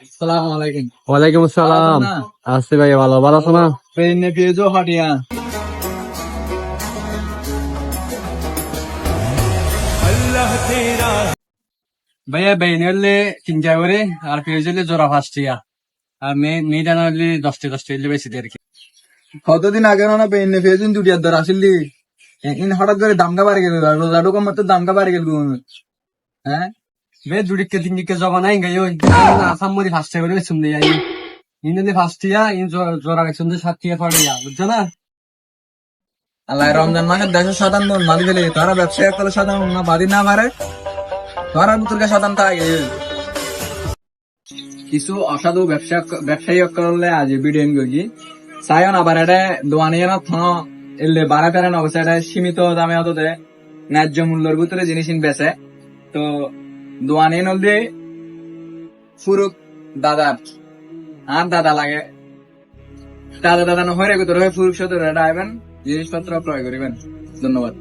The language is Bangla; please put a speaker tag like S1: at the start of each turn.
S1: আসসালামু আলাইকুম।
S2: ওয়ালাইকুম আসসালাম।
S1: ভালো আছো না?
S2: আছি ভাই, ভালো ভালো আছো না?
S1: পেনে পেয়েছো হাটিয়া। ভাইয়া বেইনে হলে 3 করে আর পেঁয়াজ হলে জোড়া 5 আর মেয়েটা না হলে 10 হলে বেশি আর কি। কতদিন আগে না পেনে পেয়েছেন দুটিয়ার দর আসলি ইন হঠাৎ করে দামটা বাড়ি গেল, রোজাডু কম মতো দামটা বাড়ি গেল। হ্যাঁ বে দুটিকে তিনটিকে জবা নাই গাই ওই আসাম মরি 5 করে বেচুম দেই আই ইন হলে 5 ইন জোড়া বেচুম দে 7 পড়ে বুঝছো না? আল্লাহ রমজান মাসের 107 মন মালি ফেলে তারা ব্যবসায়ী করে সাধারণ না বাড়ি না মারে তারা বুতুরকে সাধারণ থাকে। কিছু অসাধু ব্যবসায়ী করলে আজ বিডিএন গি সায়ন আবার এটা দোয়ানিয়া না থন এলে বাড়া ফেরান অবস্থা এটা সীমিত দামে হতো ন্যায্য মূল্যের ভিতরে জিনিস বেচে তো দোয়ানিয়া নদী ফুরুক দাদা আর দাদা লাগে দাদা দাদা হয়ে রেখে তোর ফুরুক সতর এটা আইবেন জিনিসপত্র ক্রয় করিবেন। ধন্যবাদ।